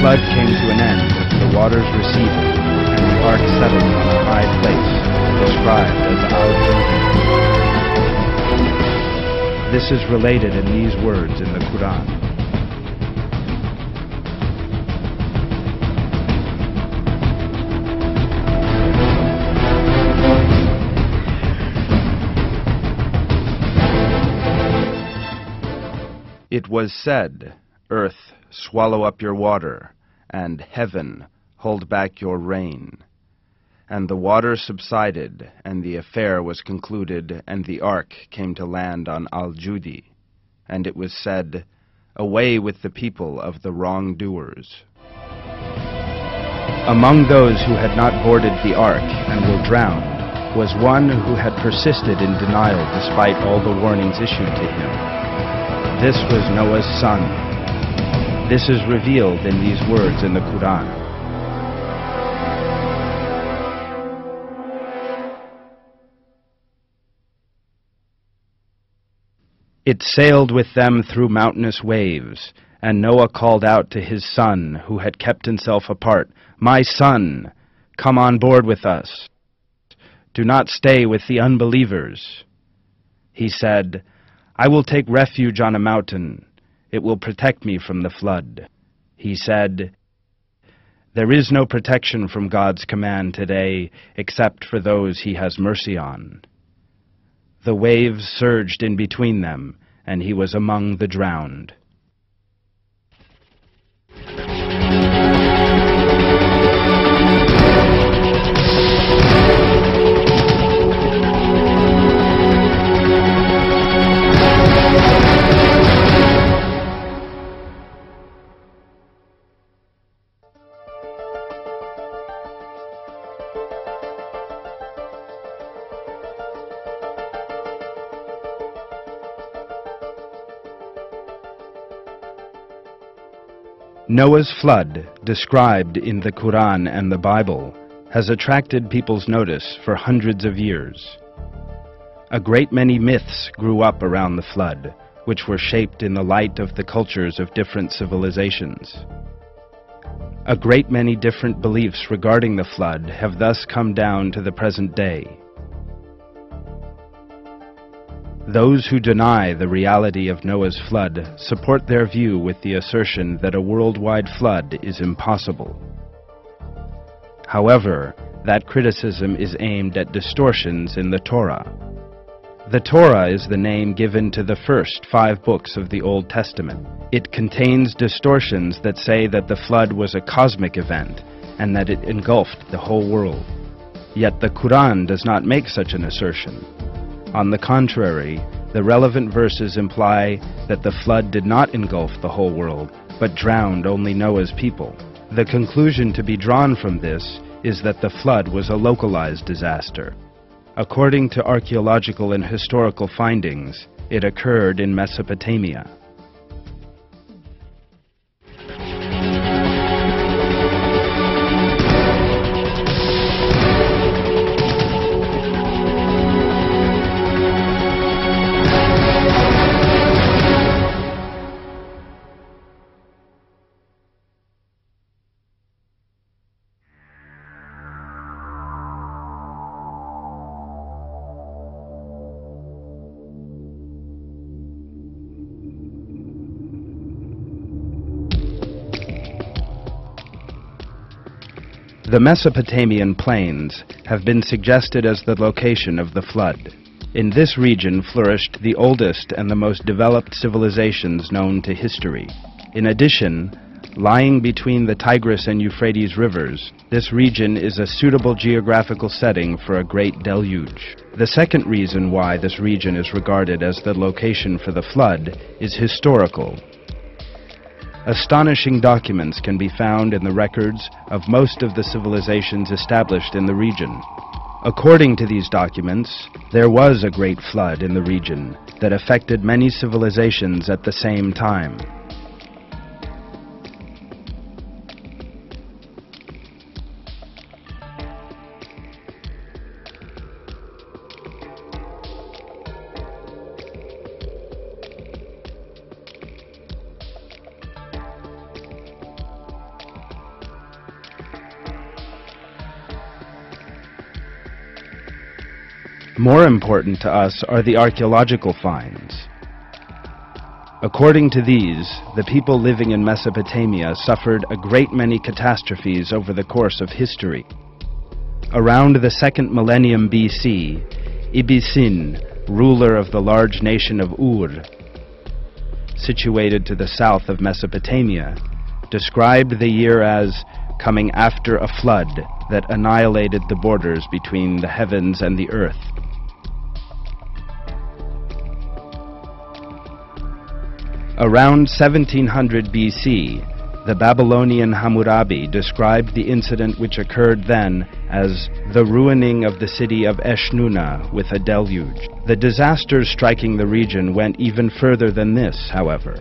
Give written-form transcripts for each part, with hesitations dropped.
flood came to an end, the waters receded, and the ark settled on a high place, described as Al-Judi. This is related in these words in the Quran. It was said, Earth, swallow up your water, and heaven, hold back your rain. And the water subsided, and the affair was concluded, and the ark came to land on Al-Judi. And it was said, away with the people of the wrongdoers. Among those who had not boarded the ark and were drowned was one who had persisted in denial despite all the warnings issued to him. This was Noah's son. This is revealed in these words in the Quran. It sailed with them through mountainous waves, and Noah called out to his son, who had kept himself apart, My son, come on board with us. Do not stay with the unbelievers. He said, I will take refuge on a mountain. It will protect me from the flood. He said, there is no protection from God's command today except for those he has mercy on. The waves surged in between them, and he was among the drowned. Noah's flood, described in the Quran and the Bible, has attracted people's notice for hundreds of years. A great many myths grew up around the flood, which were shaped in the light of the cultures of different civilizations. A great many different beliefs regarding the flood have thus come down to the present day. Those who deny the reality of Noah's flood support their view with the assertion that a worldwide flood is impossible. However, that criticism is aimed at distortions in the Torah. The Torah is the name given to the first 5 books of the Old Testament. It contains distortions that say that the flood was a cosmic event and that it engulfed the whole world. Yet the Quran does not make such an assertion. On the contrary, the relevant verses imply that the flood did not engulf the whole world, but drowned only Noah's people. The conclusion to be drawn from this is that the flood was a localized disaster. According to archaeological and historical findings, it occurred in Mesopotamia. The Mesopotamian plains have been suggested as the location of the flood. In this region flourished the oldest and the most developed civilizations known to history. In addition, lying between the Tigris and Euphrates rivers, this region is a suitable geographical setting for a great deluge. The second reason why this region is regarded as the location for the flood is historical. Astonishing documents can be found in the records of most of the civilizations established in the region. According to these documents, there was a great flood in the region that affected many civilizations at the same time. More important to us are the archaeological finds. According to these, the people living in Mesopotamia suffered a great many catastrophes over the course of history. Around the 2nd millennium BC, Ibisin, ruler of the large nation of Ur, situated to the south of Mesopotamia, described the year as coming after a flood that annihilated the borders between the heavens and the earth. Around 1700 BC, the Babylonian Hammurabi described the incident which occurred then as the ruining of the city of Eshnunna with a deluge. The disasters striking the region went even further than this, however.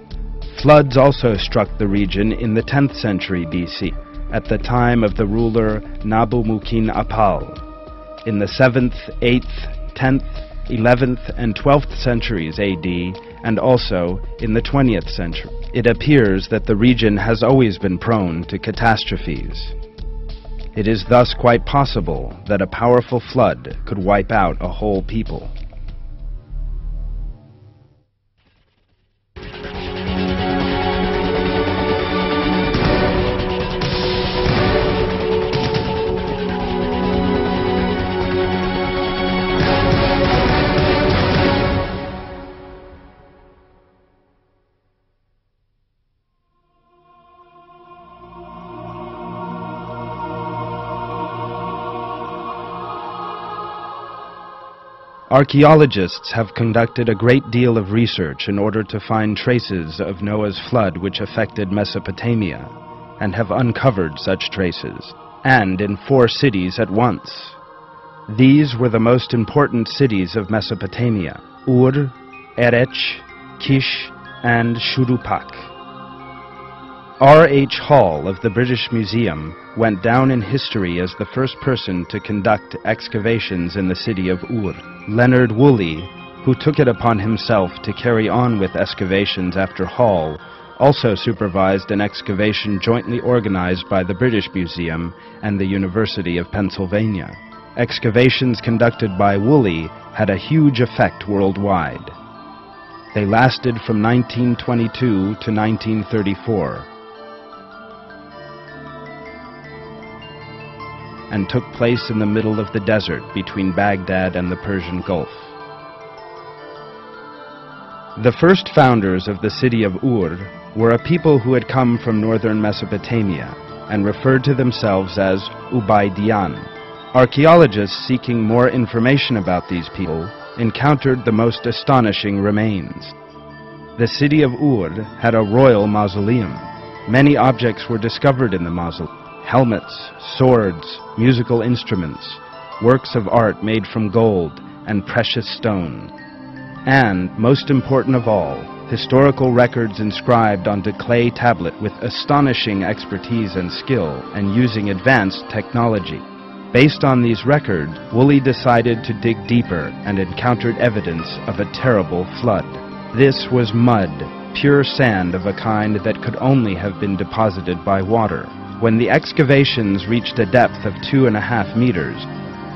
Floods also struck the region in the 10th century BC, at the time of the ruler Nabu-Mukin-Apal. In the 7th, 8th, 10th, 11th, and 12th centuries AD, and also in the 20th century. It appears that the region has always been prone to catastrophes. It is thus quite possible that a powerful flood could wipe out a whole people. Archaeologists have conducted a great deal of research in order to find traces of Noah's flood which affected Mesopotamia, and have uncovered such traces, and in 4 cities at once. These were the most important cities of Mesopotamia: Ur, Erech, Kish, and Shurupak. R.H. Hall of the British Museum went down in history as the first person to conduct excavations in the city of Ur. Leonard Woolley, who took it upon himself to carry on with excavations after Hall, also supervised an excavation jointly organized by the British Museum and the University of Pennsylvania. Excavations conducted by Woolley had a huge effect worldwide. They lasted from 1922 to 1934. And took place in the middle of the desert between Baghdad and the Persian Gulf. The first founders of the city of Ur were a people who had come from northern Mesopotamia and referred to themselves as Ubaydiyan. Archaeologists seeking more information about these people encountered the most astonishing remains. The city of Ur had a royal mausoleum. Many objects were discovered in the mausoleum: helmets, swords, musical instruments, works of art made from gold and precious stone, and, most important of all, historical records inscribed onto clay tablet with astonishing expertise and skill and using advanced technology. Based on these records, Woolley decided to dig deeper and encountered evidence of a terrible flood. This was mud, pure sand of a kind that could only have been deposited by water. When the excavations reached a depth of 2.5 meters,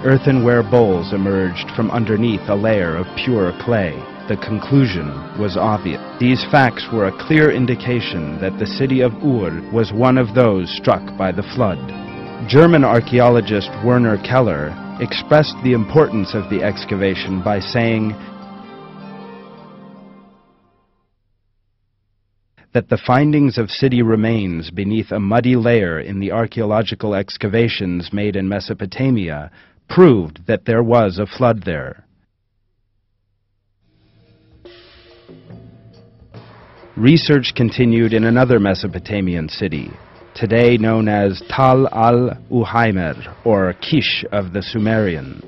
earthenware bowls emerged from underneath a layer of pure clay. The conclusion was obvious. These facts were a clear indication that the city of Ur was one of those struck by the flood. German archaeologist Werner Keller expressed the importance of the excavation by saying that the findings of city remains beneath a muddy layer in the archaeological excavations made in Mesopotamia proved that there was a flood there. Research continued in another Mesopotamian city, today known as Tal al-Uhaymer, or Kish of the Sumerian.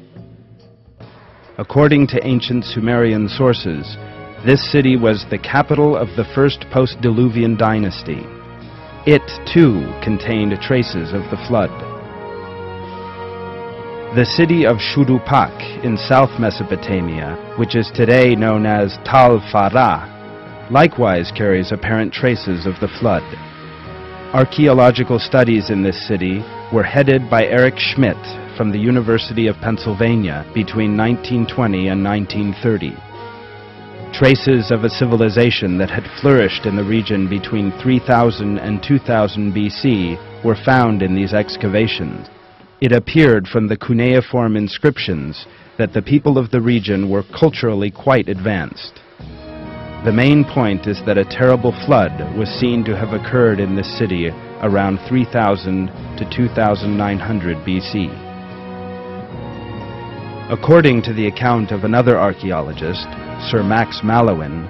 According to ancient Sumerian sources, this city was the capital of the first post-Diluvian dynasty. It, too, contained traces of the flood. The city of Shurupak in South Mesopotamia, which is today known as Tal Farah, likewise carries apparent traces of the flood. Archaeological studies in this city were headed by Erich Schmidt from the University of Pennsylvania between 1920 and 1930. Traces of a civilization that had flourished in the region between 3000 and 2000 BC were found in these excavations. It appeared from the cuneiform inscriptions that the people of the region were culturally quite advanced. The main point is that a terrible flood was seen to have occurred in this city around 3000 to 2900 BC. According to the account of another archaeologist, Sir Max Mallowan,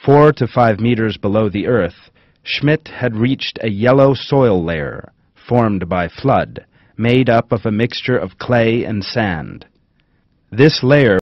4 to 5 meters below the earth, Schmidt had reached a yellow soil layer formed by flood, made up of a mixture of clay and sand. This layer